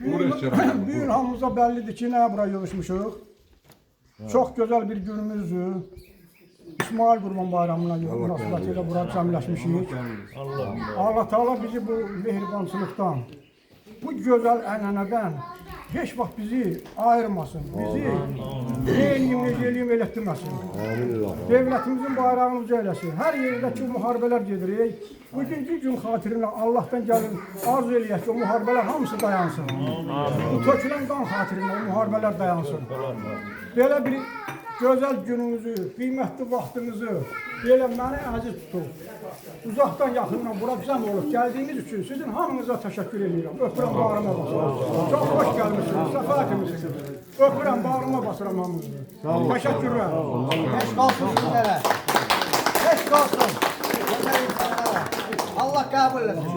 Bu gün hamımıza bellidir ki neye buraya yığışmışıq. Çok güzel bir günümüzdür. İsmail Qurban Bayramına münasibətilə bura cəmləşmişik. Allah Teala bizi bu mehribançılıqdan, bu güzel ənənədən heç vaxt bizi ayırmasın. Bizi eləyim elətdirməsin. Devlətimizin bayrağımızı eləsin. Hər yerdəki müharibələr gedirik. Bugünkü gün xatirinə Allah'tan gəlin arzu eləyək ki, o müharibələr hamısı dayansın. Bu tökülən qan xatirinə o müharibələr dayansın. Belə bir güzel gününüzü, kıymetli vaxtınızı belə məni əziz tutub. Uzaqdan yaxından bura cəm olub gəldiyiniz üçün sizin hamınıza təşəkkür edirəm. Öpürəm, bağrıma basıram. Çox xoş gəlmişsiniz, səfa etmişsiniz. Öpürəm, bağrıma basıram hamınızı. Təşəkkürlər. Heç qalsın sizlərə. Heç qalsın. Allah qəbul etsin.